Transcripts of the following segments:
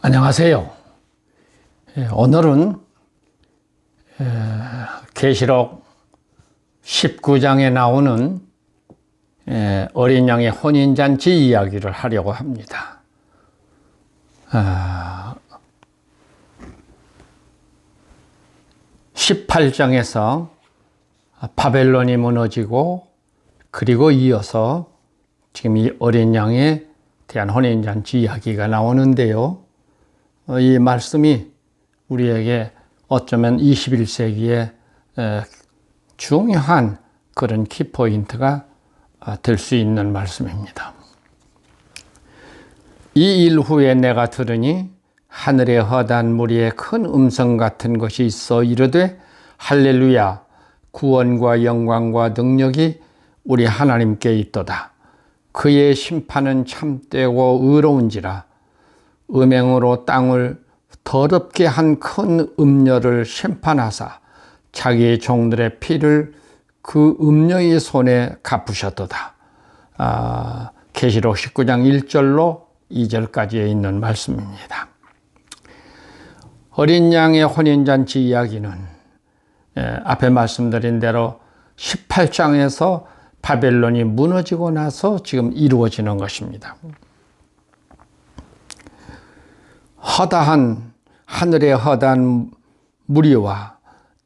안녕하세요. 오늘은 계시록 19장에 나오는 어린 양의 혼인잔치 이야기를 하려고 합니다. 18장에서 바벨론이 무너지고 그리고 이어서 지금 이 어린 양에 대한 혼인잔치 이야기가 나오는데요. 이 말씀이 우리에게 어쩌면 21세기에 중요한 그런 키포인트가 될 수 있는 말씀입니다. 이 일 후에 내가 들으니 하늘의 허다한 무리에 큰 음성 같은 것이 있어 이르되 할렐루야 구원과 영광과 능력이 우리 하나님께 있도다. 그의 심판은 참되고 의로운지라. 음행으로 땅을 더럽게 한 큰 음녀를 심판하사 자기의 종들의 피를 그 음녀의 손에 갚으셨도다. 계시록 19장 1절로 2절까지에 있는 말씀입니다. 어린 양의 혼인잔치 이야기는 앞에 말씀드린 대로 18장에서 바벨론이 무너지고 나서 지금 이루어지는 것입니다. 허다한 하늘의 허다한 무리와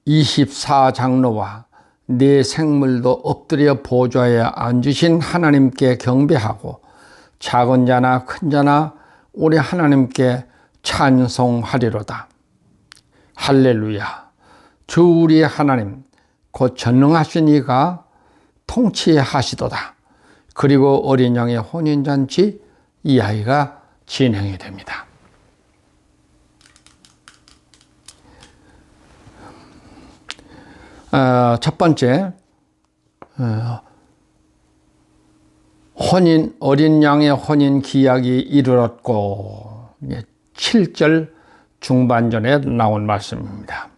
24장로와 네 생물도 엎드려 보좌에 앉으신 하나님께 경배하고 작은 자나 큰 자나 우리 하나님께 찬송하리로다. 할렐루야. 주 우리 하나님 곧 전능하신 이가 통치하시도다. 그리고 어린 양의 혼인잔치 이야기가 진행이 됩니다. 첫 번째, 어린 양의 혼인 기약이 이르렀고 7절 중반전에 나온 말씀입니다.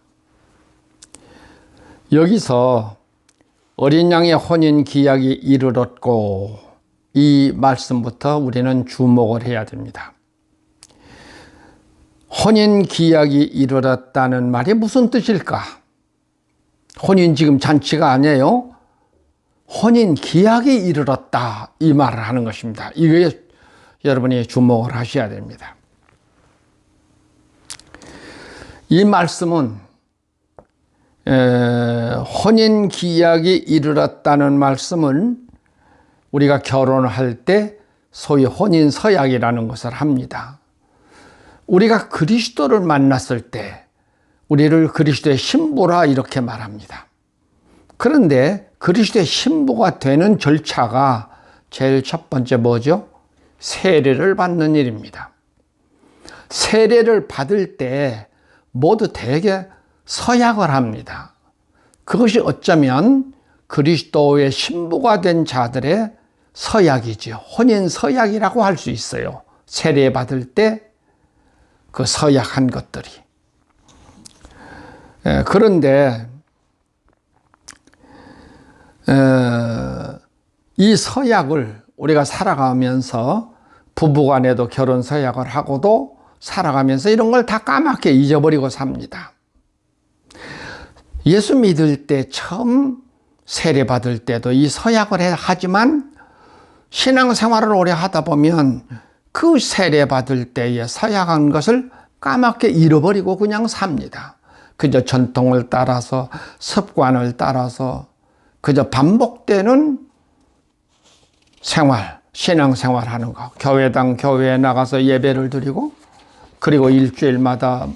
여기서 어린 양의 혼인 기약이 이르렀고 이 말씀부터 우리는 주목을 해야 됩니다. 혼인 기약이 이르렀다는 말이 무슨 뜻일까? 혼인 지금 잔치가 아니에요. 혼인 기약이 이르렀다 이 말을 하는 것입니다. 이거에 여러분이 주목을 하셔야 됩니다. 이 말씀은 혼인 기약이 이르렀다는 말씀은 우리가 결혼할 때 소위 혼인 서약이라는 것을 합니다. 우리가 그리스도를 만났을 때 우리를 그리스도의 신부라 이렇게 말합니다. 그런데 그리스도의 신부가 되는 절차가 제일 첫 번째 뭐죠? 세례를 받는 일입니다. 세례를 받을 때 모두 대개 서약을 합니다. 그것이 어쩌면 그리스도의 신부가 된 자들의 서약이죠. 혼인 서약이라고 할 수 있어요. 세례 받을 때 그 서약한 것들이. 그런데 이 서약을 우리가 살아가면서 부부간에도 결혼 서약을 하고도 살아가면서 이런 걸 다 까맣게 잊어버리고 삽니다. 예수 믿을 때 처음 세례 받을 때도 이 서약을 하지만 신앙생활을 오래 하다 보면 그 세례 받을 때에 서약한 것을 까맣게 잃어버리고 그냥 삽니다. 그저 전통을 따라서 습관을 따라서 그저 반복되는 생활, 신앙생활 하는 거. 교회당 교회에 나가서 예배를 드리고 그리고 일주일마다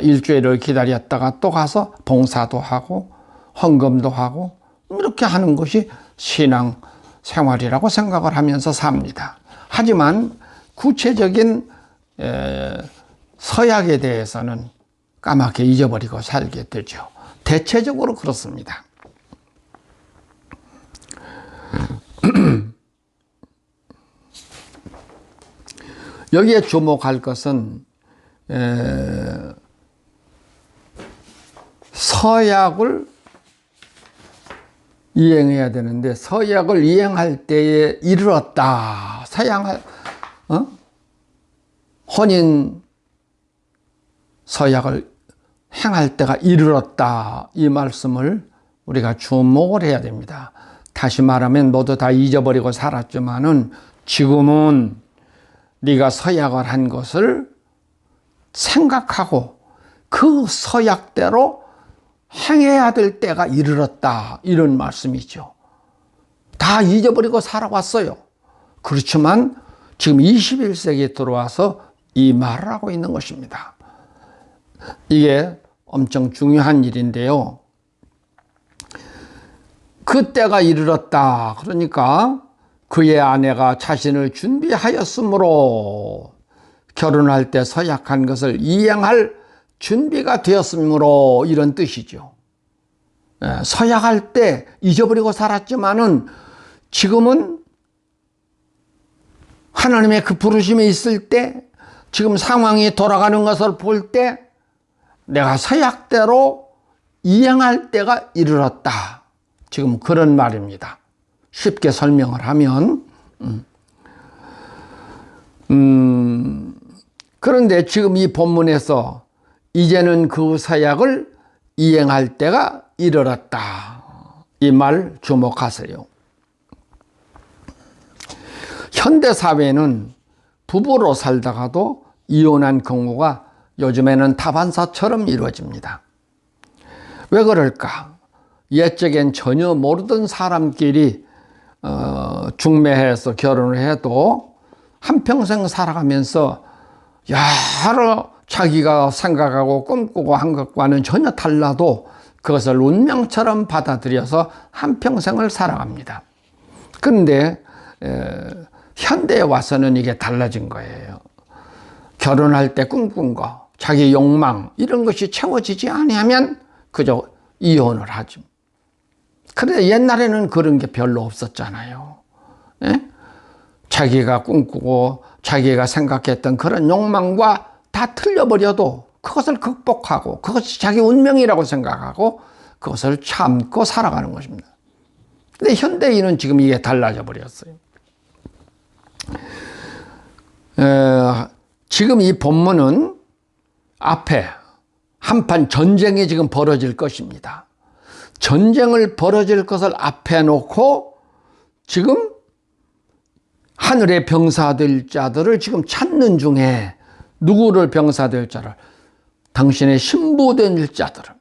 일주일을 기다렸다가 또 가서 봉사도 하고 헌금도 하고 이렇게 하는 것이 신앙생활이라고 생각을 하면서 삽니다. 하지만 구체적인 서약에 대해서는 까맣게 잊어버리고 살게 되죠. 대체적으로 그렇습니다. 여기에 주목할 것은 서약을 이행해야 되는데 서약을 이행할 때에 이르렀다. 혼인 서약을 행할 때가 이르렀다. 이 말씀을 우리가 주목을 해야 됩니다. 다시 말하면 모두 다 잊어버리고 살았지만은 지금은 네가 서약을 한 것을 생각하고 그 서약대로 행해야 될 때가 이르렀다. 이런 말씀이죠. 다 잊어버리고 살아왔어요. 그렇지만 지금 21세기에 들어와서 이 말을 하고 있는 것입니다. 이게 엄청 중요한 일인데요. 그때가 이르렀다. 그러니까 그의 아내가 자신을 준비하였으므로 결혼할 때 서약한 것을 이행할 준비가 되었으므로 이런 뜻이죠. 서약할 때 잊어버리고 살았지만은 지금은 하나님의 그 부르심이 있을 때 지금 상황이 돌아가는 것을 볼 때 내가 서약대로 이행할 때가 이르렀다. 지금 그런 말입니다. 쉽게 설명을 하면 그런데 지금 이 본문에서 이제는 그 서약을 이행할 때가 이르렀다. 이 말 주목하세요. 현대사회는 부부로 살다가도 이혼한 경우가 요즘에는 다반사처럼 이루어집니다. 왜 그럴까? 옛적엔 전혀 모르던 사람끼리 중매해서 결혼을 해도 한평생 살아가면서 여러 자기가 생각하고 꿈꾸고 한 것과는 전혀 달라도 그것을 운명처럼 받아들여서 한평생을 살아갑니다. 그런데 현대에 와서는 이게 달라진 거예요. 결혼할 때 꿈꾼 거, 자기 욕망 이런 것이 채워지지 아니하면 그저 이혼을 하죠. 그런데 옛날에는 그런 게 별로 없었잖아요. 예? 자기가 꿈꾸고 자기가 생각했던 그런 욕망과 다 틀려버려도 그것을 극복하고 그것이 자기 운명이라고 생각하고 그것을 참고 살아가는 것입니다. 근데 현대인은 지금 이게 달라져 버렸어요. 지금 이 본문은 앞에 한판 전쟁이 지금 벌어질 것입니다. 전쟁을 벌어질 것을 앞에 놓고 지금 하늘의 병사될 자들을 지금 찾는 중에 누구를 병사될 자를? 당신의 신부된 자들을,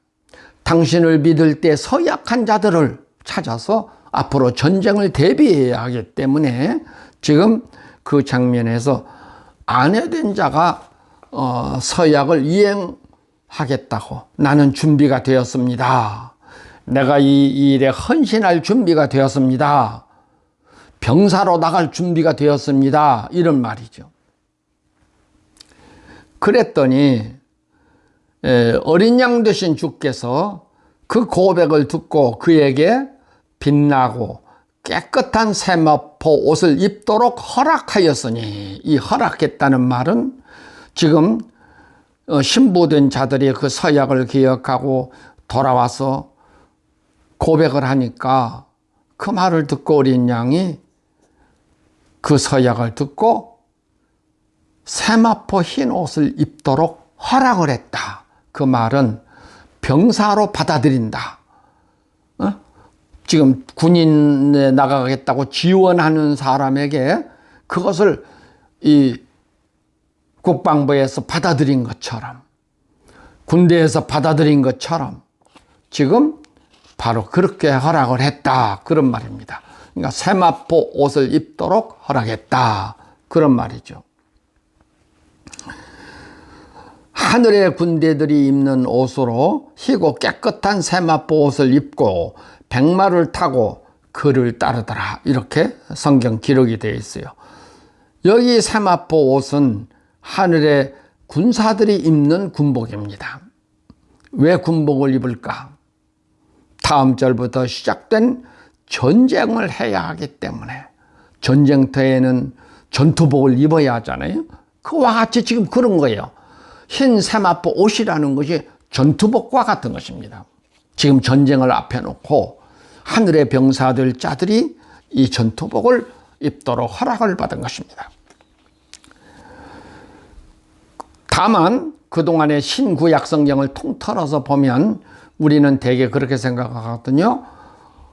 당신을 믿을 때 서약한 자들을 찾아서 앞으로 전쟁을 대비해야 하기 때문에 지금 그 장면에서 아내된 자가 서약을 이행하겠다고 나는 준비가 되었습니다. 내가 이 일에 헌신할 준비가 되었습니다. 병사로 나갈 준비가 되었습니다. 이런 말이죠. 그랬더니 어린 양 되신 주께서 그 고백을 듣고 그에게 빛나고 깨끗한 세마포 옷을 입도록 허락하였으니, 이 허락했다는 말은 지금 신부된 자들이 그 서약을 기억하고 돌아와서 고백을 하니까 그 말을 듣고 어린 양이 그 서약을 듣고 세마포 흰 옷을 입도록 허락을 했다. 그 말은 병사로 받아들인다. 지금 군인에 나가겠다고 지원하는 사람에게 그것을 이 국방부에서 받아들인 것처럼, 군대에서 받아들인 것처럼 지금 바로 그렇게 허락을 했다. 그런 말입니다. 그러니까 세마포 옷을 입도록 허락했다. 그런 말이죠. 하늘의 군대들이 입는 옷으로 희고 깨끗한 세마포 옷을 입고 백마를 타고 그를 따르더라. 이렇게 성경 기록이 되어 있어요. 여기 세마포 옷은 하늘의 군사들이 입는 군복입니다. 왜 군복을 입을까? 다음 절부터 시작된 전쟁을 해야 하기 때문에, 전쟁터에는 전투복을 입어야 하잖아요. 그와 같이 지금 그런 거예요. 흰 세마포 옷이라는 것이 전투복과 같은 것입니다. 지금 전쟁을 앞에 놓고 하늘의 병사들 자들이 이 전투복을 입도록 허락을 받은 것입니다. 다만 그동안의 신구약 성경을 통틀어서 보면 우리는 대개 그렇게 생각하거든요.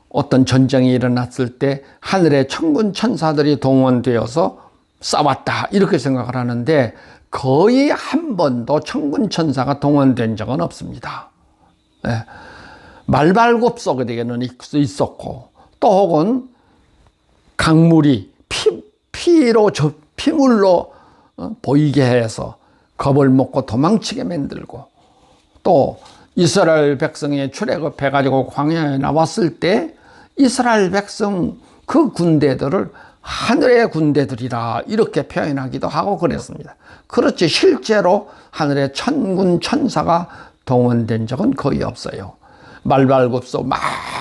어떤 전쟁이 일어났을 때 하늘의 천군 천사들이 동원되어서 싸웠다 이렇게 생각을 하는데 거의 한 번도 천군 천사가 동원된 적은 없습니다. 네. 말발굽 속에는 있었고 또 혹은 강물이 피물로 보이게 해서 겁을 먹고 도망치게 만들고 또 이스라엘 백성이 출애굽해가지고 광야에 나왔을 때 이스라엘 백성 그 군대들을 하늘의 군대들이라 이렇게 표현하기도 하고 그랬습니다. 그렇지 실제로 하늘의 천군 천사가 동원된 적은 거의 없어요. 말발굽소 막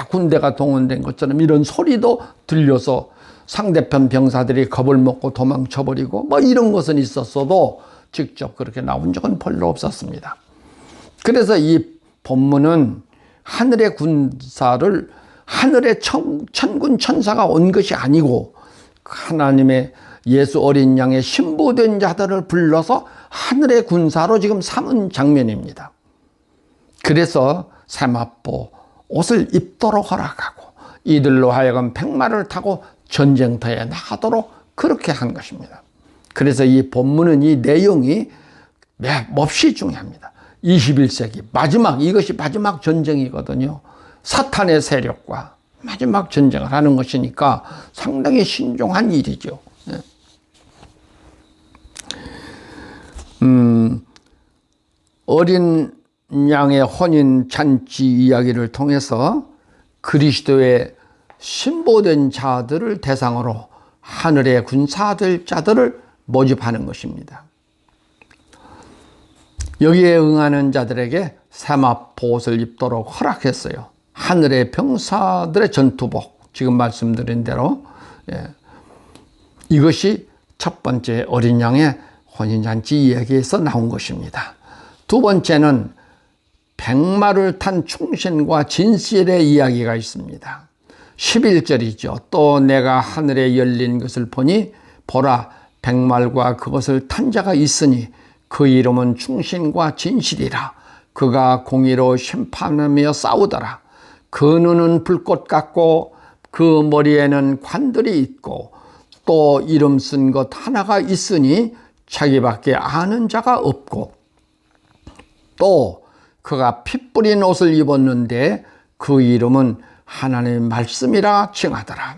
군대가 동원된 것처럼 이런 소리도 들려서 상대편 병사들이 겁을 먹고 도망쳐버리고 뭐 이런 것은 있었어도 직접 그렇게 나온 적은 별로 없었습니다. 그래서 이 본문은 하늘의 군사를 하늘의 천군 천사가 온 것이 아니고 하나님의 예수 어린 양의 신부된 자들을 불러서 하늘의 군사로 지금 삼은 장면입니다. 그래서 세마포 옷을 입도록 허락하고 이들로 하여금 백마를 타고 전쟁터에 나가도록 그렇게 한 것입니다. 그래서 이 본문은 이 내용이 몹시 중요합니다. 21세기 이것이 마지막 전쟁이거든요. 사탄의 세력과 마지막 전쟁을 하는 것이니까 상당히 신중한 일이죠. 어린 양의 혼인 잔치 이야기를 통해서 그리스도의 신보된 자들을 대상으로 하늘의 군사될 자들을 모집하는 것입니다. 여기에 응하는 자들에게 세마포 옷을 입도록 허락했어요. 하늘의 병사들의 전투복, 지금 말씀드린 대로 이것이 첫 번째 어린 양의 혼인잔치 이야기에서 나온 것입니다. 두 번째는 백마를 탄 충신과 진실의 이야기가 있습니다. 11절이죠. 또 내가 하늘에 열린 것을 보니 보라 백말과 그것을 탄 자가 있으니 그 이름은 충신과 진실이라. 그가 공의로 심판하며 싸우더라. 그 눈은 불꽃 같고 그 머리에는 관들이 있고 또 이름 쓴 것 하나가 있으니 자기밖에 아는 자가 없고 또 그가 피 뿌린 옷을 입었는데 그 이름은 하나님의 말씀이라 칭하더라.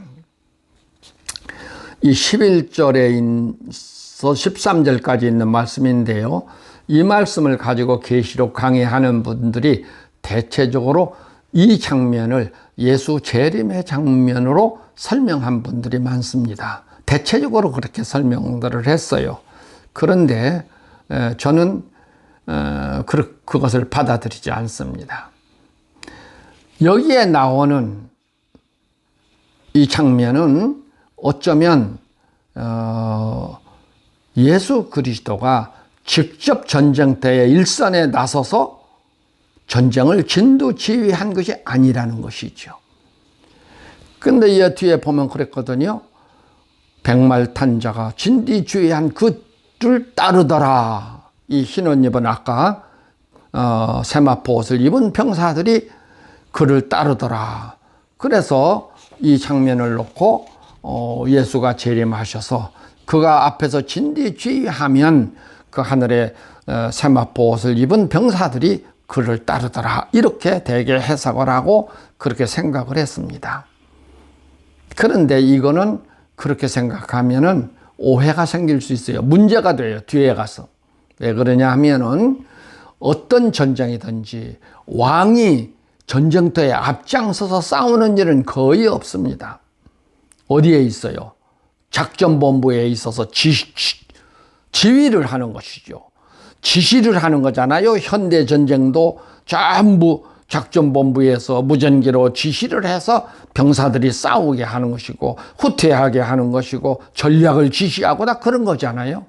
이 11절에 있어 13절까지 있는 말씀인데요. 이 말씀을 가지고 계시록 강의하는 분들이 대체적으로 이 장면을 예수 재림의 장면으로 설명한 분들이 많습니다. 대체적으로 그렇게 설명들을 했어요. 그런데 저는 그것을 받아들이지 않습니다. 여기에 나오는 이 장면은 어쩌면 예수 그리스도가 직접 전쟁터에 일선에 나서서 전쟁을 진두지휘한 것이 아니라는 것이죠. 근데 이 뒤에 보면 그랬거든요. 백말 탄 자가 진두지휘한 그를 따르더라. 이 흰 옷 입은 아까 세마포 옷을 입은 병사들이 그를 따르더라. 그래서 이 장면을 놓고 예수가 재림하셔서 그가 앞에서 진두지휘하면 그 하늘에 세마포 옷을 입은 병사들이 그를 따르더라. 이렇게 대개 해석을 하고 그렇게 생각을 했습니다. 그런데 이거는 그렇게 생각하면은 오해가 생길 수 있어요. 문제가 돼요. 뒤에 가서. 왜 그러냐 하면은 어떤 전쟁이든지 왕이 전쟁터에 앞장서서 싸우는 일은 거의 없습니다. 어디에 있어요? 작전본부에 있어서 지휘를 하는 것이죠. 지시를 하는 거잖아요. 현대 전쟁도 전부 작전본부에서 무전기로 지시를 해서 병사들이 싸우게 하는 것이고 후퇴하게 하는 것이고 전략을 지시하고 다 그런 거잖아요.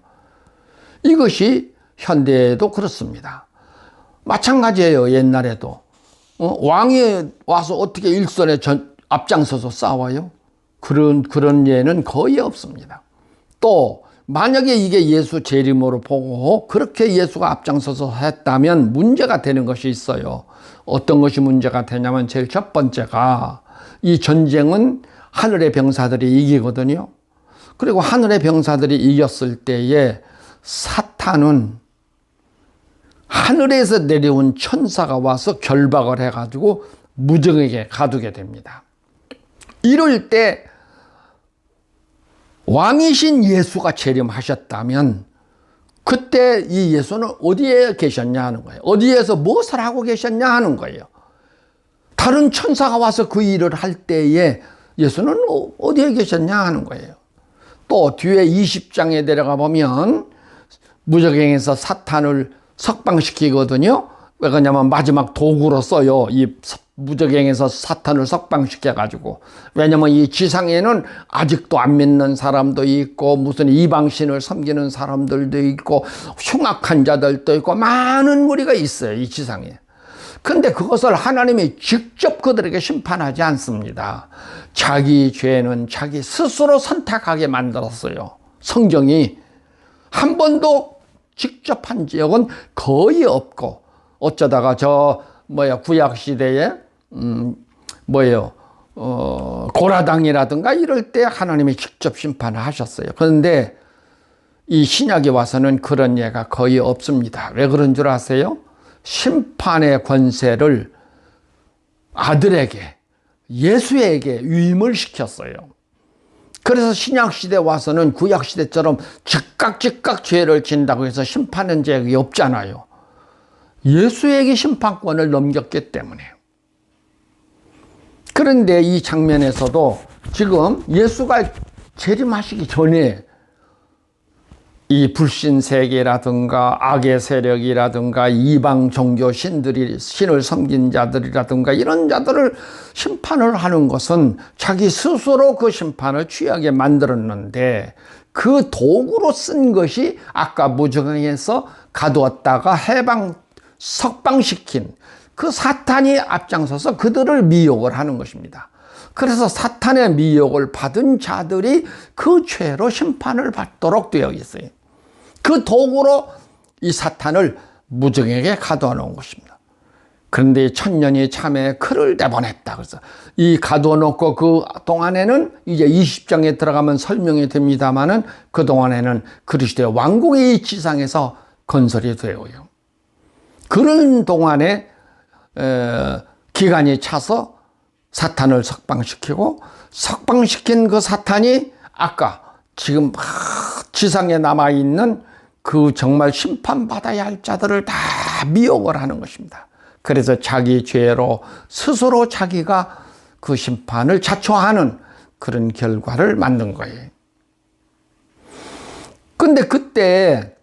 이것이 현대에도 그렇습니다. 마찬가지예요. 옛날에도 왕이 와서 어떻게 일선에 앞장서서 싸워요? 그런 예는 거의 없습니다. 또 만약에 이게 예수 재림으로 보고 그렇게 예수가 앞장서서 했다면 문제가 되는 것이 있어요. 어떤 것이 문제가 되냐면 제일 첫 번째가 이 전쟁은 하늘의 병사들이 이기거든요. 그리고 하늘의 병사들이 이겼을 때에 사탄은 하늘에서 내려온 천사가 와서 결박을 해가지고 무정에게 가두게 됩니다. 이럴 때 왕이신 예수가 재림하셨다면 그때 이 예수는 어디에 계셨냐 하는 거예요. 어디에서 무엇을 하고 계셨냐 하는 거예요. 다른 천사가 와서 그 일을 할 때에 예수는 어디에 계셨냐 하는 거예요. 또 뒤에 20장에 내려가 보면 무저갱에서 사탄을 석방시키거든요. 왜 그러냐면 마지막 도구로 써요. 이 무저갱에서 사탄을 석방시켜가지고. 왜냐면 이 지상에는 아직도 안 믿는 사람도 있고 무슨 이방신을 섬기는 사람들도 있고 흉악한 자들도 있고 많은 무리가 있어요. 이 지상에. 근데 그것을 하나님이 직접 그들에게 심판하지 않습니다. 자기 죄는 자기 스스로 선택하게 만들었어요. 성경이 한 번도 직접 한 적은 거의 없고, 어쩌다가 구약시대에, 고라당이라든가 이럴 때 하나님이 직접 심판을 하셨어요. 그런데 이 신약에 와서는 그런 예가 거의 없습니다. 왜 그런 줄 아세요? 심판의 권세를 아들에게, 예수에게 위임을 시켰어요. 그래서 신약시대 와서는 구약시대처럼 즉각 죄를 진다고 해서 심판은 죄가 없잖아요. 예수에게 심판권을 넘겼기 때문에. 그런데 이 장면에서도 지금 예수가 재림하시기 전에 이 불신 세계라든가 악의 세력이라든가 이방 종교 신들이 신을 섬긴 자들이라든가 이런 자들을 심판을 하는 것은 자기 스스로 그 심판을 취하게 만들었는데 그 도구로 쓴 것이 아까 무저갱에서 가두었다가 석방시킨 그 사탄이 앞장서서 그들을 미혹을 하는 것입니다. 그래서 사탄의 미혹을 받은 자들이 그 죄로 심판을 받도록 되어 있어요. 그 도구로 이 사탄을 무저갱에게 가두어 놓은 것입니다. 그런데 천년이 참에 그를 내보냈다. 그래서 이 가두어 놓고 그 동안에는 이제 20장에 들어가면 설명이 됩니다만은 그 동안에는 그리스도의 왕국이 이 지상에서 건설이 되어요. 그런 동안에 기간이 차서 사탄을 석방시키고 석방시킨 그 사탄이 아까 지금 지상에 남아있는 그 정말 심판받아야 할 자들을 다 미혹을 하는 것입니다. 그래서 자기 죄로 스스로 자기가 그 심판을 자초하는 그런 결과를 만든 거예요. 근데 그때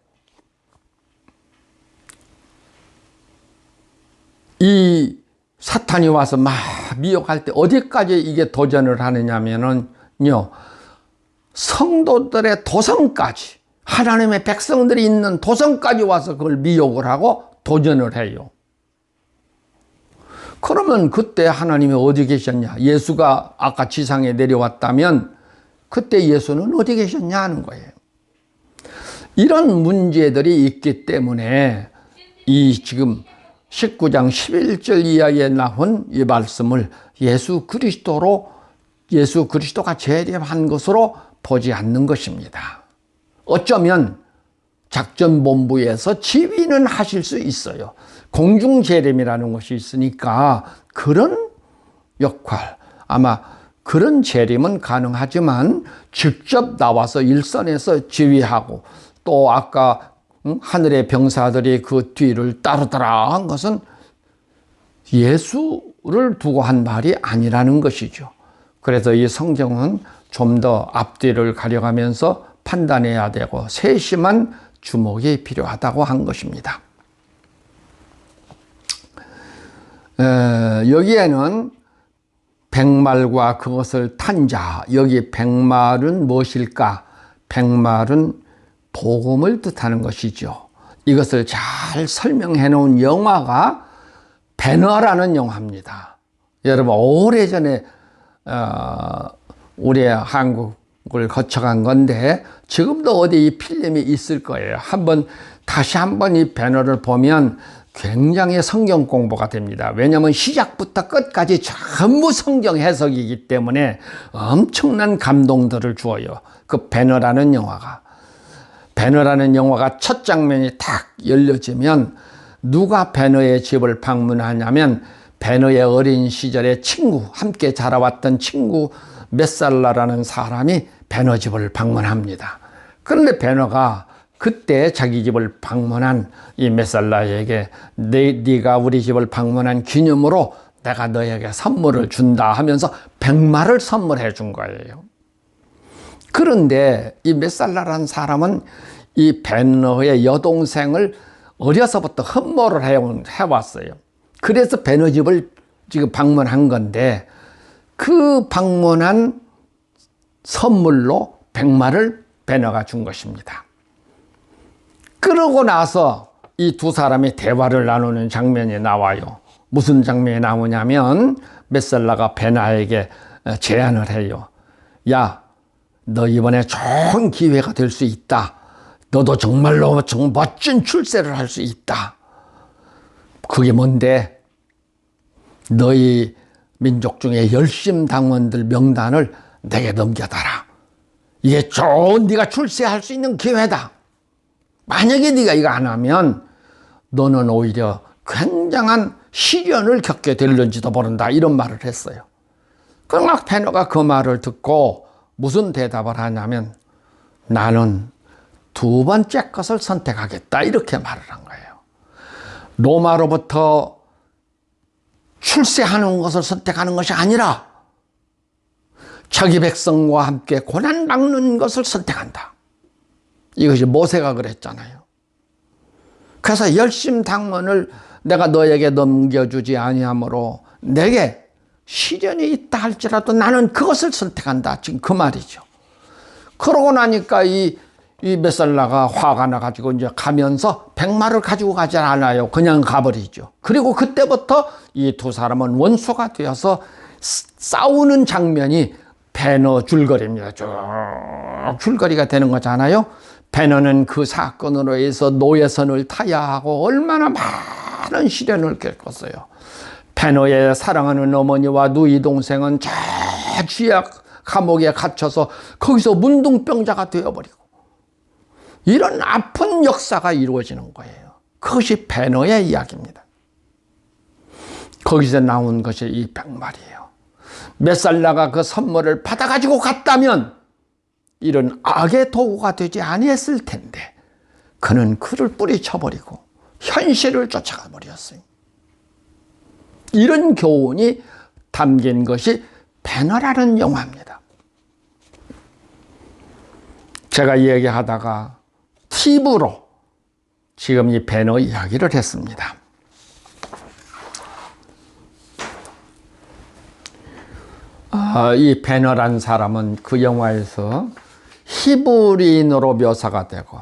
이 사탄이 와서 막 미혹할 때 어디까지 이게 도전을 하느냐면요. 성도들의 도성까지, 하나님의 백성들이 있는 도성까지 와서 그걸 미혹을 하고 도전을 해요. 그러면 그때 하나님이 어디 계셨냐? 예수가 아까 지상에 내려왔다면 그때 예수는 어디 계셨냐 하는 거예요. 이런 문제들이 있기 때문에 이 지금 19장 11절 이하에 나온 이 말씀을 예수 그리스도가 재림한 것으로 보지 않는 것입니다. 어쩌면 작전본부에서 지휘는 하실 수 있어요. 공중재림이라는 것이 있으니까 그런 역할, 아마 그런 재림은 가능하지만 직접 나와서 일선에서 지휘하고 또 아까 하늘의 병사들이 그 뒤를 따르더라 한 것은 예수를 두고 한 말이 아니라는 것이죠. 그래서 이 성경은 좀 더 앞뒤를 가려가면서 판단해야 되고 세심한 주목이 필요하다고 한 것입니다. 여기에는 백말과 그것을 탄 자, 여기 백말은 무엇일까? 백말은 복음을 뜻하는 것이죠. 이것을 잘 설명해 놓은 영화가 배너라는 영화입니다. 여러분 오래전에 우리 한국 거쳐간 건데 지금도 어디 이 필름이 있을 거예요. 다시 한번 이 배너를 보면 굉장히 성경 공부가 됩니다. 왜냐하면 시작부터 끝까지 전부 성경 해석이기 때문에 엄청난 감동들을 주어요. 그 배너라는 영화가 첫 장면이 탁 열려지면 누가 배너의 집을 방문하냐면 배너의 어린 시절의 친구, 함께 자라왔던 친구 메살라라는 사람이 배너 집을 방문합니다. 그런데 배너가 그때 자기 집을 방문한 이 메살라에게 네가 우리 집을 방문한 기념으로 내가 너에게 선물을 준다 하면서 백마를 선물해 준 거예요. 그런데 이 메살라라는 사람은 이 배너의 여동생을 어려서부터 흠모를 해왔어요. 그래서 배너 집을 지금 방문한 건데 그 방문한 선물로 백마를 배너가 준 것입니다. 그러고 나서 이 두 사람이 대화를 나누는 장면이 나와요. 무슨 장면이 나오냐면 메살라가 배너에게 제안을 해요. 야, 너 이번에 좋은 기회가 될 수 있다. 너도 정말로 멋진 출세를 할 수 있다. 그게 뭔데? 너희 민족 중에 열심 당원들 명단을 내게 넘겨달라. 이게 좋은 네가 출세할 수 있는 기회다. 만약에 네가 이거 안 하면 너는 오히려 굉장한 시련을 겪게 될는지도 모른다. 이런 말을 했어요. 그러나 배너가 그 말을 듣고 무슨 대답을 하냐면 나는 두 번째 것을 선택하겠다. 이렇게 말을 한 거예요. 로마로부터 출세하는 것을 선택하는 것이 아니라 자기 백성과 함께 고난받는 것을 선택한다. 이것이 모세가 그랬잖아요. 그래서 열심 당원을 내가 너에게 넘겨주지 아니하므로 내게 시련이 있다 할지라도 나는 그것을 선택한다. 지금 그 말이죠. 그러고 나니까 이 메살라가 화가 나가지고 이제 가면서 백마를 가지고 가지 않아요. 그냥 가버리죠. 그리고 그때부터 이 두 사람은 원수가 되어서 싸우는 장면이 배너 줄거리입니다. 쭉 줄거리가 되는 거잖아요. 배너는 그 사건으로 해서 노예선을 타야 하고 얼마나 많은 시련을 겪었어요. 배너의 사랑하는 어머니와 누이 동생은 저 쥐약 감옥에 갇혀서 거기서 문둥병자가 되어버리고 이런 아픈 역사가 이루어지는 거예요. 그것이 배너의 이야기입니다. 거기서 나온 것이 이 백말이에요. 메살라가 그 선물을 받아가지고 갔다면 이런 악의 도구가 되지 아니했을 텐데 그는 그를 뿌리쳐버리고 현실을 쫓아가 버렸어요. 이런 교훈이 담긴 것이 배너라는 영화입니다. 제가 얘기하다가 팁으로 지금 이 배너 이야기를 했습니다. 이 배너란 사람은 그 영화에서 히브리인으로 묘사가 되고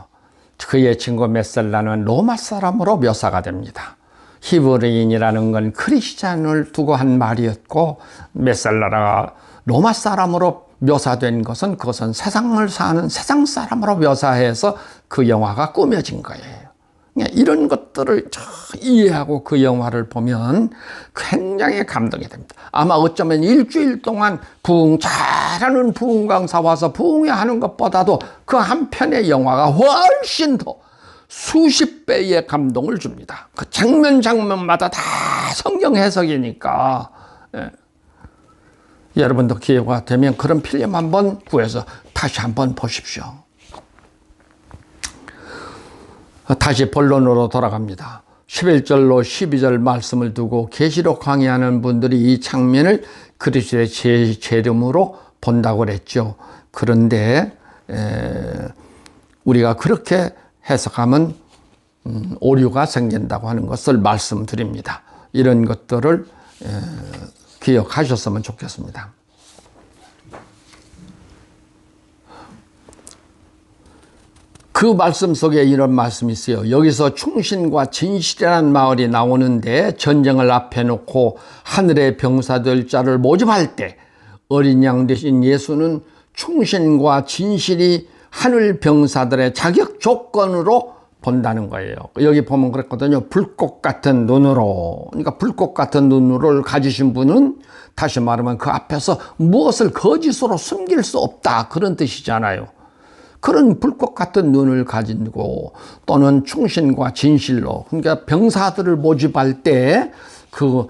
그의 친구 메살라는 로마 사람으로 묘사가 됩니다. 히브리인이라는 건 크리스찬을 두고 한 말이었고 메살라가 로마 사람으로 묘사된 것은 그것은 세상을 사는 세상 사람으로 묘사해서 그 영화가 꾸며진 거예요. 이런 것들을 이해하고 그 영화를 보면 굉장히 감동이 됩니다. 아마 어쩌면 일주일 동안 잘하는 부흥 강사 와서 부흥회하는 것보다도 그 한 편의 영화가 훨씬 더 수십 배의 감동을 줍니다. 그 장면마다 다 성경 해석이니까. 예. 여러분도 기회가 되면 그런 필름 한번 구해서 다시 한번 보십시오. 다시 본론으로 돌아갑니다. 11절로 12절 말씀을 두고 계시록 강의하는 분들이 이 장면을 그리스도의 재림으로 본다고 그랬죠. 그런데 우리가 그렇게 해석하면 오류가 생긴다고 하는 것을 말씀드립니다. 이런 것들을 기억하셨으면 좋겠습니다. 그 말씀 속에 이런 말씀이 있어요. 여기서 충신과 진실이라는 말이 나오는데 전쟁을 앞에 놓고 하늘의 병사들 자를 모집할 때 어린 양 대신 예수는 충신과 진실이 하늘 병사들의 자격 조건으로 본다는 거예요. 여기 보면 그랬거든요. 불꽃 같은 눈으로. 그러니까 불꽃 같은 눈을 가지신 분은 다시 말하면 그 앞에서 무엇을 거짓으로 숨길 수 없다. 그런 뜻이잖아요. 그런 불꽃 같은 눈을 가지고 또는 충신과 진실로, 그러니까 병사들을 모집할 때 그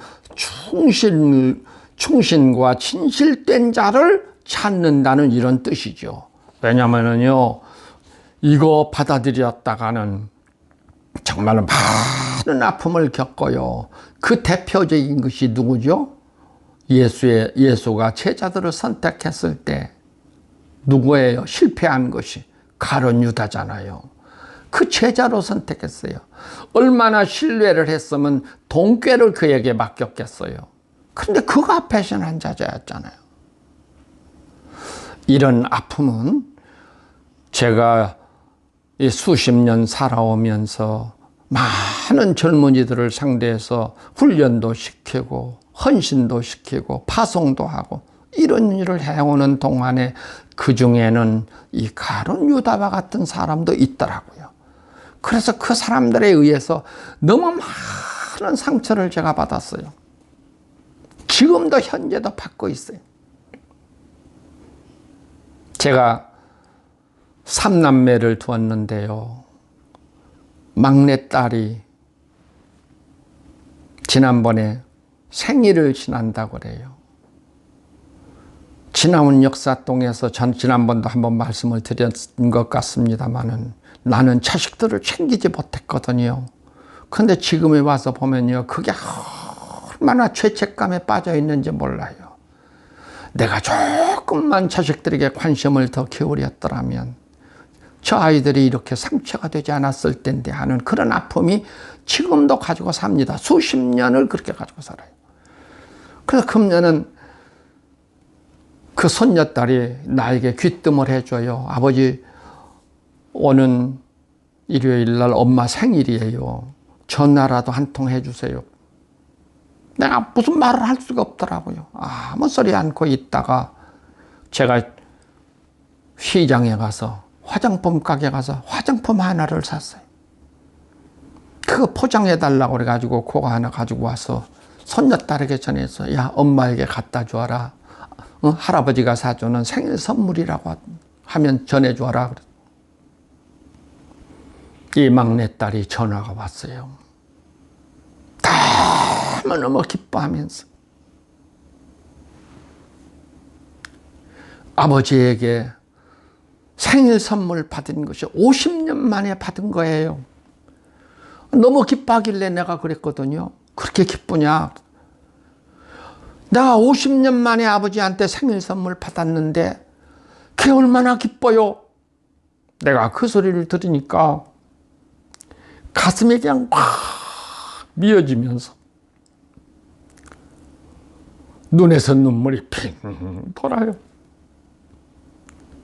충신과 진실된 자를 찾는다는 이런 뜻이죠. 왜냐면은요, 이거 받아들였다가는 정말로 많은 아픔을 겪어요. 그 대표적인 것이 누구죠? 예수가 제자들을 선택했을 때 누구예요? 실패한 것이 가룟 유다잖아요. 그 제자로 선택했어요. 얼마나 신뢰를 했으면 돈꾀를 그에게 맡겼겠어요. 그런데 그가 배신한 자였잖아요. 이런 아픔은 제가 수십 년 살아오면서 많은 젊은이들을 상대해서 훈련도 시키고 헌신도 시키고 파송도 하고 이런 일을 해오는 동안에 그 중에는 이 가룟 유다와 같은 사람도 있더라고요. 그래서 그 사람들에 의해서 너무 많은 상처를 제가 받았어요. 지금도 현재도 받고 있어요. 제가 3남매를 두었는데요. 막내딸이 지난번에 생일을 지난다고 그래요. 지나온 역사동에서 전 지난번도 한번 말씀을 드렸던 것 같습니다만은 나는 자식들을 챙기지 못했거든요. 그런데 지금에 와서 보면요, 그게 얼마나 죄책감에 빠져 있는지 몰라요. 내가 조금만 자식들에게 관심을 더 기울였더라면 저 아이들이 이렇게 상처가 되지 않았을 텐데 하는 그런 아픔이 지금도 가지고 삽니다. 수십 년을 그렇게 가지고 살아요. 그래서 금년은 그 손녀딸이 나에게 귀뜸을 해줘요. 아버지, 오는 일요일 날 엄마 생일이에요. 전화라도 한 통 해주세요. 내가 무슨 말을 할 수가 없더라고요. 아무 소리 않고 있다가 제가 시장에 가서 화장품 가게 가서 화장품 하나를 샀어요. 그거 포장해달라고 그래가지고 그거 하나 가지고 와서 손녀딸에게 전해서 야, 엄마에게 갖다 주어라. 할아버지가 사주는 생일 선물이라고 하면 전해주어라. 이 막내딸이 전화가 왔어요. 너무너무 기뻐하면서 아버지에게 생일 선물 받은 것이 50년 만에 받은 거예요. 너무 기뻐하길래 내가 그랬거든요. 그렇게 기쁘냐? 내가 50년 만에 아버지한테 생일 선물 받았는데 그게 얼마나 기뻐요. 내가 그 소리를 들으니까 가슴이 그냥 꽉 미어지면서 눈에서 눈물이 핑 돌아요.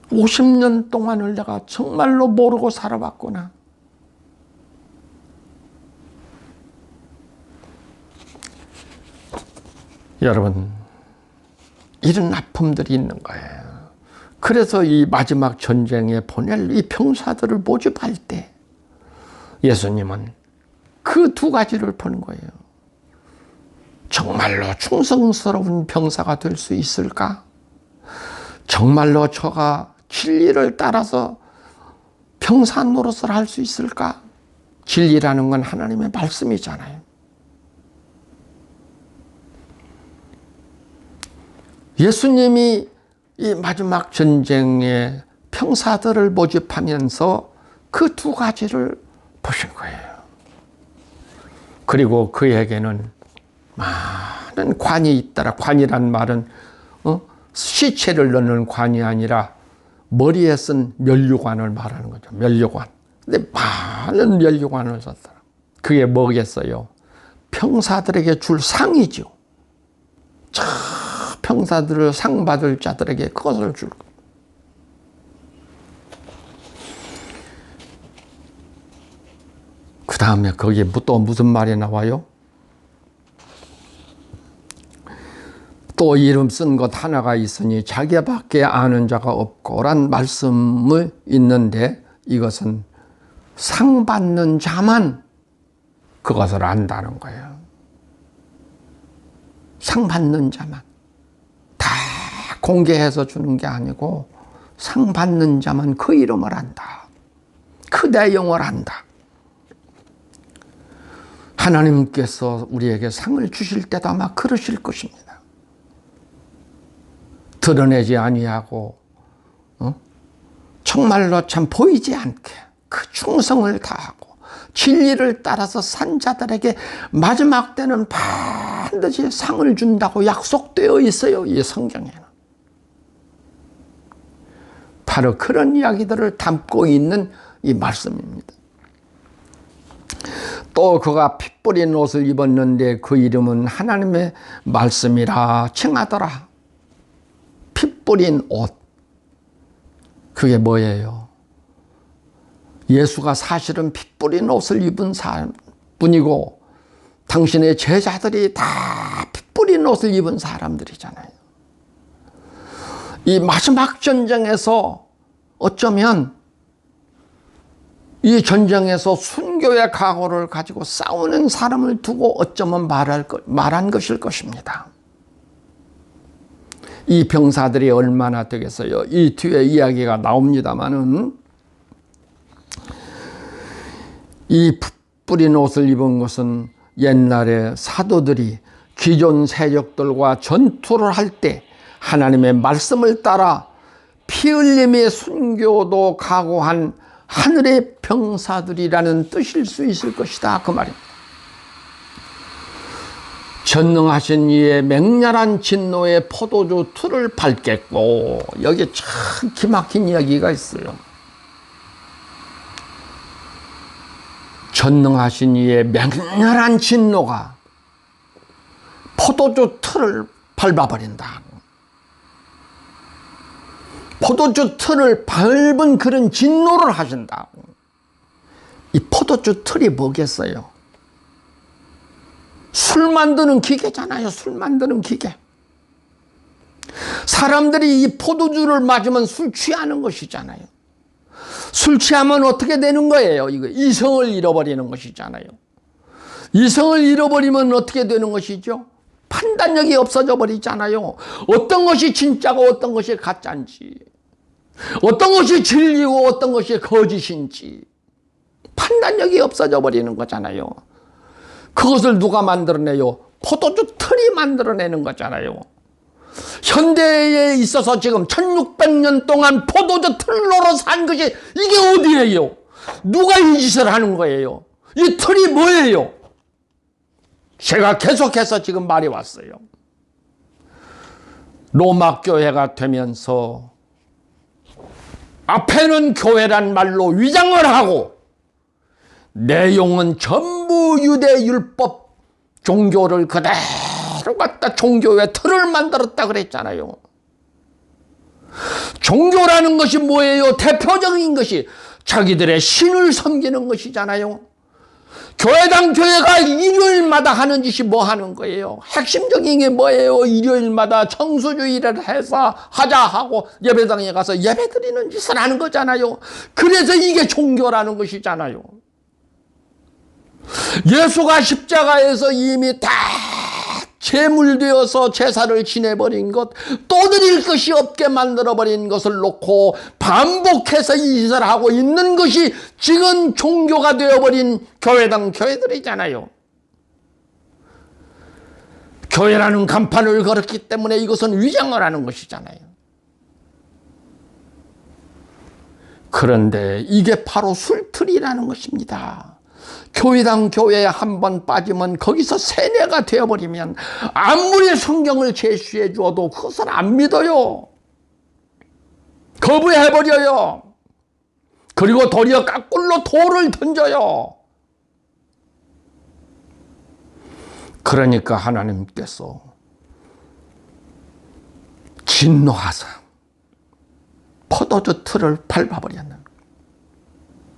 50년 동안을 내가 정말로 모르고 살아왔구나. 여러분, 이런 아픔들이 있는 거예요. 그래서 이 마지막 전쟁에 보낼 이 병사들을 모집할 때 예수님은 그 두 가지를 보는 거예요. 정말로 충성스러운 병사가 될 수 있을까? 정말로 저가 진리를 따라서 병사 노릇을 할 수 있을까? 진리라는 건 하나님의 말씀이잖아요. 예수님이 이 마지막 전쟁에 병사들을 모집하면서 그 두 가지를 보신 거예요. 그리고 그에게는 많은 관이 있더라. 관이란 말은 시체를 넣는 관이 아니라 머리에 쓴 면류관을 말하는 거죠. 면류관. 근데 많은 면류관을 썼더라. 그게 뭐겠어요? 병사들에게 줄 상이죠. 병사들을 상 받을 자들에게 그것을 줄 거예요. 그 다음에 거기에 또 무슨 말이 나와요? 또 또 이름 쓴 것 하나가 있으니 자기밖에 아는 자가 없고란 말씀을 있는데 이것은 상 받는 자만 그것을 안다는 거예요. 상 받는 자만. 다 공개해서 주는 게 아니고 상 받는 자만 그 이름을 안다. 그 내용을 안다. 하나님께서 우리에게 상을 주실 때도 아마 그러실 것입니다. 드러내지 아니하고 정말로 참 보이지 않게 그 충성을 다하고 진리를 따라서 산 자들에게 마지막 때는 반드시 상을 준다고 약속되어 있어요. 이 성경에는. 바로 그런 이야기들을 담고 있는 이 말씀입니다. 또 그가 피 뿌린 옷을 입었는데 그 이름은 하나님의 말씀이라 칭하더라. 피 뿌린 옷. 그게 뭐예요? 예수가 사실은 피 뿌린 옷을 입은 분이고 당신의 제자들이 다 피 뿌린 옷을 입은 사람들이잖아요. 이 마지막 전쟁에서 어쩌면 이 전쟁에서 순교의 각오를 가지고 싸우는 사람을 두고 어쩌면 말한 것일 것입니다. 이 병사들이 얼마나 되겠어요? 이 뒤에 이야기가 나옵니다마는 이 뿌린 옷을 입은 것은 옛날에 사도들이 기존 세력들과 전투를 할 때 하나님의 말씀을 따라 피 흘림의 순교도 각오한 하늘의 병사들이라는 뜻일 수 있을 것이다. 그 말입니다. 전능하신 이의 맹렬한 진노의 포도주 틀을 밟겠고, 여기에 참 기막힌 이야기가 있어요. 전능하신 이의 맹렬한 진노가 포도주 틀을 밟아버린다. 포도주 틀을 밟은 그런 진노를 하신다. 이 포도주 틀이 뭐겠어요? 술 만드는 기계잖아요. 술 만드는 기계. 사람들이 이 포도주를 맞으면 술 취하는 것이잖아요. 술 취하면 어떻게 되는 거예요? 이거 이성을 잃어버리는 것이잖아요. 이성을 잃어버리면 어떻게 되는 것이죠? 판단력이 없어져 버리잖아요. 어떤 것이 진짜고 어떤 것이 가짜인지, 어떤 것이 진리고 어떤 것이 거짓인지 판단력이 없어져 버리는 거잖아요. 그것을 누가 만들어내요? 포도주 틀이 만들어내는 거잖아요. 현대에 있어서 지금 1600년 동안 포도주 틀로로 산 것이 이게 어디예요? 누가 이 짓을 하는 거예요? 이 틀이 뭐예요? 제가 계속해서 지금 말이 왔어요. 로마 교회가 되면서 앞에는 교회란 말로 위장을 하고 내용은 전부 유대 율법 종교를 그대로 갖다 종교의 틀을 만들었다 그랬잖아요. 종교라는 것이 뭐예요? 대표적인 것이 자기들의 신을 섬기는 것이잖아요. 교회당 교회가 일요일마다 하는 짓이 뭐 하는 거예요? 핵심적인 게 뭐예요? 일요일마다 청수주의를 해서 하자 하고 예배당에 가서 예배 드리는 짓을 하는 거잖아요. 그래서 이게 종교라는 것이잖아요. 예수가 십자가에서 이미 다 제물되어서 제사를 지내버린 것, 또 드릴 것이 없게 만들어버린 것을 놓고 반복해서 이 짓을 하고 있는 것이 지금 종교가 되어버린 교회당 교회들이잖아요. 교회라는 간판을 걸었기 때문에 이것은 위장을 하는 것이잖아요. 그런데 이게 바로 술틀이라는 것입니다. 교회당 교회에 한 번 빠지면 거기서 세뇌가 되어버리면 아무리 성경을 제시해 주어도 그것을 안 믿어요. 거부해버려요. 그리고 도리어 깎굴로 돌을 던져요. 그러니까 하나님께서 진노하사 포도주 틀을 밟아버렸는,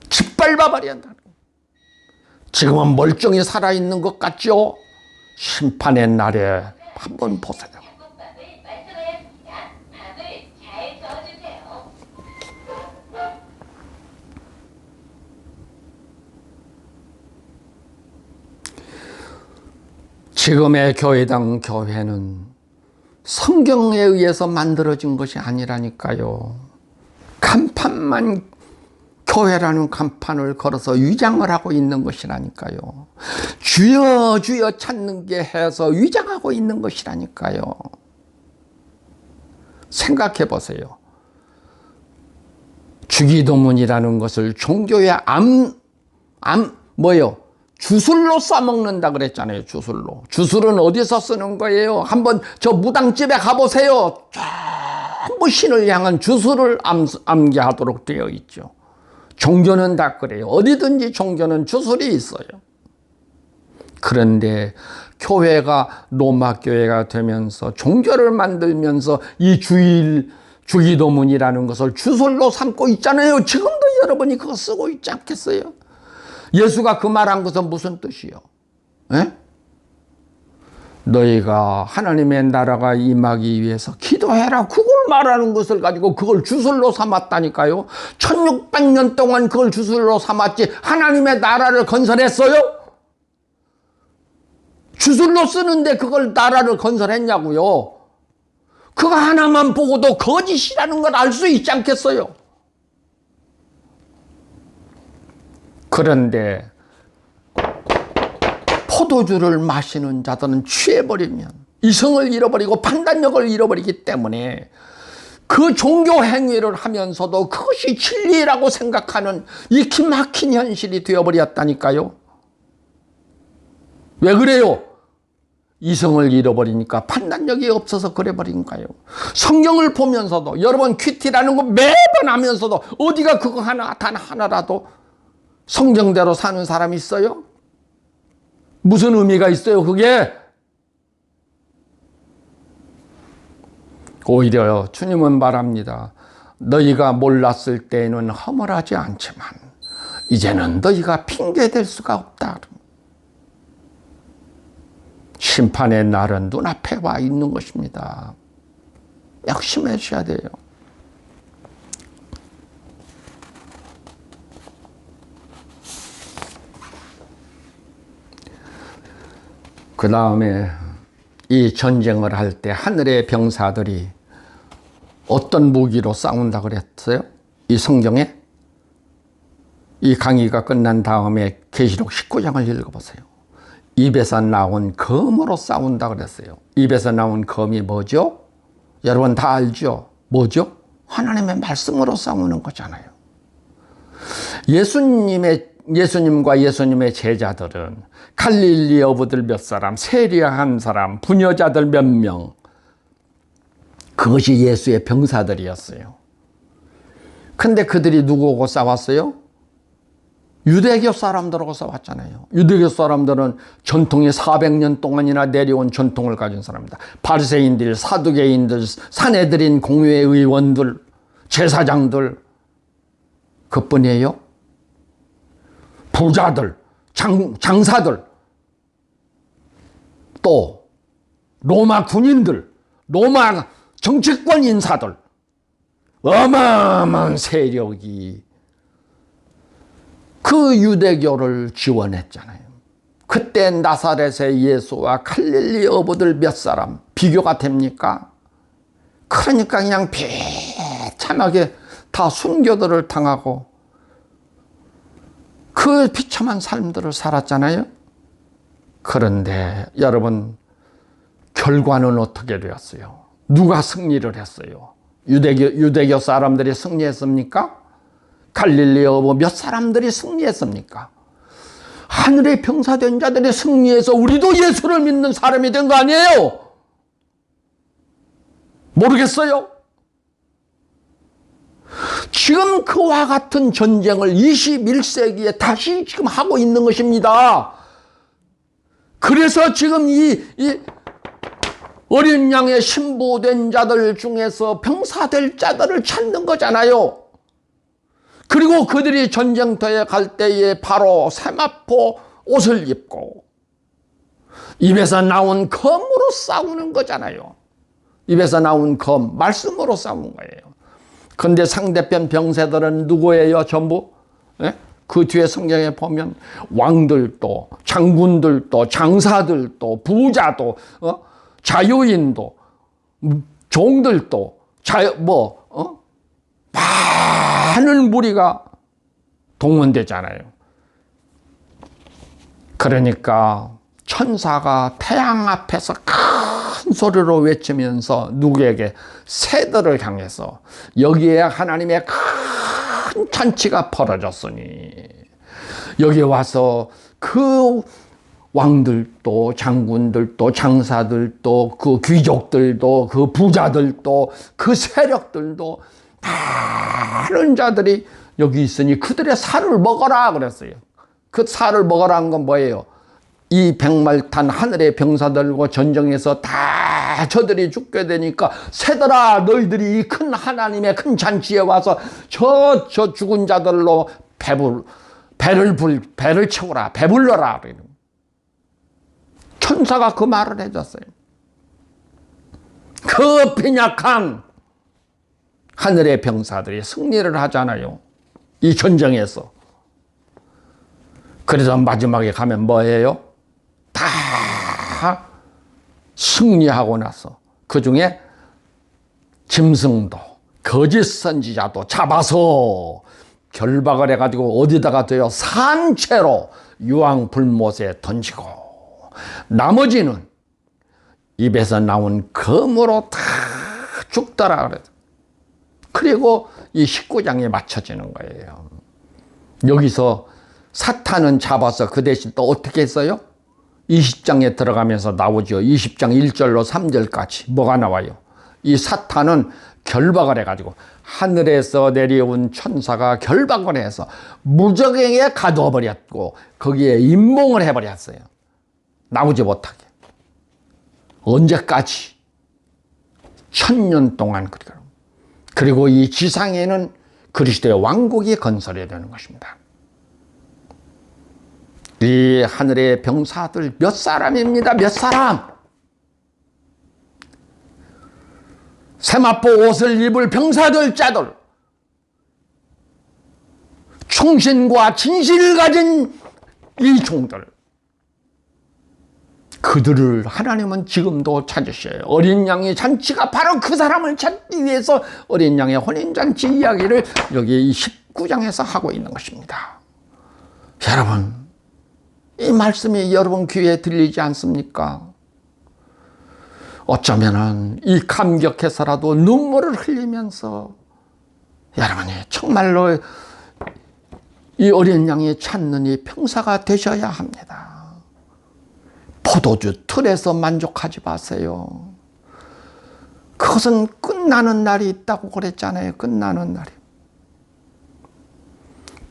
짓밟아버렸는. 지금은 멀쩡히 살아있는 것 같죠? 심판의 날에 한번 보세요. 지금의 교회는 성경에 의해서 만들어진 것이 아니라니까요. 간판만, 교회라는 간판을 걸어서 위장을 하고 있는 것이라니까요. 주여 주여 찾는 게 해서 위장하고 있는 것이라니까요. 생각해 보세요. 주기도문이라는 것을 종교의 주술로 써먹는다 그랬잖아요. 주술은 어디서 쓰는 거예요? 한번 저 무당집에 가보세요. 전부 신을 향한 주술을 암기하도록 되어 있죠. 종교는 다 그래요. 어디든지 종교는 주술이 있어요. 그런데 교회가 로마 교회가 되면서 종교를 만들면서 이 주기도문이라는 것을 주술로 삼고 있잖아요. 지금도 여러분이 그거 쓰고 있지 않겠어요? 예수가 그 말한 것은 무슨 뜻이요? 에? 너희가 하나님의 나라가 임하기 위해서 기도해라. 그걸 말하는 것을 가지고 그걸 주술로 삼았다니까요. 1600년 동안 그걸 주술로 삼았지 하나님의 나라를 건설했어요? 주술로 쓰는데 그걸 나라를 건설했냐고요. 그거 하나만 보고도 거짓이라는 걸 알 수 있지 않겠어요? 그런데 포도주를 마시는 자들은 취해버리면 이성을 잃어버리고 판단력을 잃어버리기 때문에 그 종교 행위를 하면서도 그것이 진리라고 생각하는 이 기막힌 현실이 되어버렸다니까요. 왜 그래요? 이성을 잃어버리니까, 판단력이 없어서 그래버린 거예요. 성경을 보면서도 여러분 큐티라는 거 매번 하면서도 어디가 그거 단 하나라도 성경대로 사는 사람이 있어요? 무슨 의미가 있어요 그게? 오히려 주님은 말합니다. 너희가 몰랐을 때에는 허물하지 않지만 이제는 너희가 핑계댈 수가 없다. 심판의 날은 눈앞에 와 있는 것입니다. 명심하셔야 돼요. 그 다음에 이 전쟁을 할 때 하늘의 병사들이 어떤 무기로 싸운다 그랬어요? 이 성경에? 이 강의가 끝난 다음에 계시록 19장을 읽어보세요. 입에서 나온 검으로 싸운다 그랬어요. 입에서 나온 검이 뭐죠? 여러분 다 알죠? 뭐죠? 하나님의 말씀으로 싸우는 거잖아요. 예수님과 예수님의 제자들은 갈릴리 어부들 몇 사람, 세리야 한 사람, 부녀자들 몇 명, 그것이 예수의 병사들이었어요. 근데 그들이 누구하고 싸웠어요? 유대교 사람들하고 싸웠잖아요. 유대교 사람들은 전통이 400년 동안이나 내려온 전통을 가진 사람입니다. 바리새인들, 사두개인들, 산헤드린 공회 의원들, 제사장들, 그뿐이에요. 부자들, 장사들, 또 로마 군인들, 로마 정치권 인사들, 어마어마한 세력이 그 유대교를 지원했잖아요. 그때 나사렛의 예수와 갈릴리 어부들 몇 사람 비교가 됩니까? 그러니까 그냥 비참하게 다 순교들을 당하고 그 비참한 삶들을 살았잖아요. 그런데 여러분 결과는 어떻게 되었어요? 누가 승리를 했어요? 유대교 사람들이 승리했습니까? 갈릴리 어부 몇 사람들이 승리했습니까? 하늘의 병사된 자들이 승리해서 우리도 예수를 믿는 사람이 된 거 아니에요? 모르겠어요? 지금 그와 같은 전쟁을 21세기에 다시 지금 하고 있는 것입니다. 그래서 지금 이 어린 양의 신부된 자들 중에서 병사될 자들을 찾는 거잖아요. 그리고 그들이 전쟁터에 갈 때에 바로 세마포 옷을 입고 입에서 나온 검으로 싸우는 거잖아요. 입에서 나온 검, 말씀으로 싸운 거예요. 그런데 상대편 병사들은 누구예요? 전부? 예? 그 뒤에 성경에 보면 왕들도, 장군들도, 장사들도, 부자도, 자유인도, 종들도, 많은 무리가 동원되잖아요. 그러니까 천사가 태양 앞에서 큰 소리로 외치면서 누구에게? 새들을 향해서 여기에 하나님의 큰 잔치가 벌어졌으니 여기 와서 그 왕들도 장군들도 장사들도 그 귀족들도 그 부자들도 그 세력들도 많은 자들이 여기 있으니 그들의 살을 먹어라 그랬어요. 그 살을 먹어라는 건 뭐예요? 이 백말탄 하늘의 병사들과 전쟁에서 다 저들이 죽게 되니까 새들아 너희들이 이 큰 하나님의 큰 잔치에 와서 저 죽은 자들로 배를 채우라, 배불러라. 천사가 그 말을 해줬어요. 그 빈약한 하늘의 병사들이 승리를 하잖아요. 이 전쟁에서. 그래서 마지막에 가면 뭐예요? 다 승리하고 나서 그 중에 짐승도 거짓 선지자도 잡아서 결박을 해가지고 어디다가 둬요? 산채로 유황불못에 던지고 나머지는 입에서 나온 검으로 다 죽더라 그래요. 그리고 이 19장에 맞춰지는 거예요. 여기서 사탄은 잡아서 그 대신 또 어떻게 했어요? 20장에 들어가면서 나오죠. 20장 1절로 3절까지 뭐가 나와요? 이 사탄은 결박을 해가지고 하늘에서 내려온 천사가 결박을 해서 무적행에 가둬버렸고 거기에 임몽을 해버렸어요. 나오지 못하게. 언제까지? 1000년 동안. 그리고 이 지상에는 그리스도의 왕국이 건설이 되는 것입니다. 이 하늘의 병사들 몇 사람입니다. 몇 사람? 세마포 옷을 입을 병사들 짜들 충신과 진실을 가진 이 종들 그들을 하나님은 지금도 찾으셔요. 어린 양의 잔치가 바로 그 사람을 찾기 위해서 어린 양의 혼인잔치 이야기를 여기 19장에서 하고 있는 것입니다. 여러분 이 말씀이 여러분 귀에 들리지 않습니까? 어쩌면은 이 감격해서라도 눈물을 흘리면서 여러분이 정말로 이 어린 양이 찾는 이 병사가 되셔야 합니다. 포도주 틀에서 만족하지 마세요. 그것은 끝나는 날이 있다고 그랬잖아요. 끝나는 날이.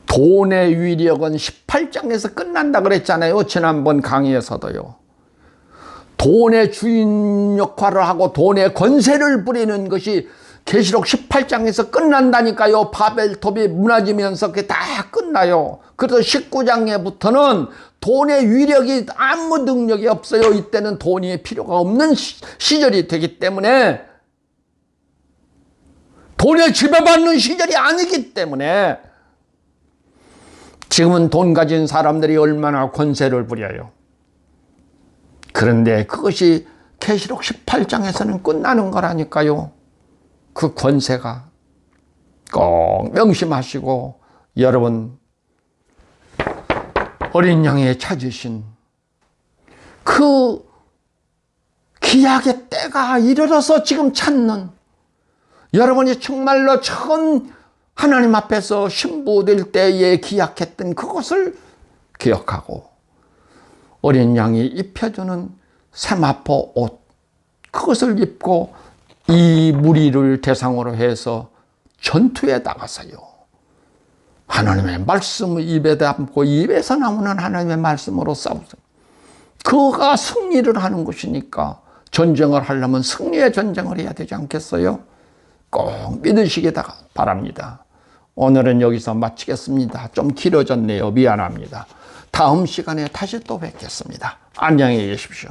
돈의 위력은 18장에서 끝난다 그랬잖아요. 지난번 강의에서도요. 돈의 주인 역할을 하고 돈의 권세를 부리는 것이 계시록 18장에서 끝난다니까요. 바벨탑이 무너지면서 그게 다 끝나요. 그래서 19장에부터는 돈의 위력이 아무 능력이 없어요. 이때는 돈이 필요가 없는 시절이 되기 때문에 돈에 지배받는 시절이 아니기 때문에 지금은 돈 가진 사람들이 얼마나 권세를 부려요. 그런데 그것이 계시록 18장에서는 끝나는 거라니까요. 그 권세가 꼭 명심하시고 여러분 어린 양에 찾으신 그 기약의 때가 이르러서 지금 찾는 여러분이 정말로 처음 하나님 앞에서 신부될 때에 기약했던 그것을 기억하고 어린 양이 입혀주는 세마포 옷 그것을 입고 이 무리를 대상으로 해서 전투에 나가서요. 하나님의 말씀을 입에 담고 입에서 나오는 하나님의 말씀으로 싸우세요. 그가 승리를 하는 것이니까 전쟁을 하려면 승리의 전쟁을 해야 되지 않겠어요? 꼭 믿으시기 바랍니다. 오늘은 여기서 마치겠습니다. 좀 길어졌네요. 미안합니다. 다음 시간에 다시 또 뵙겠습니다. 안녕히 계십시오.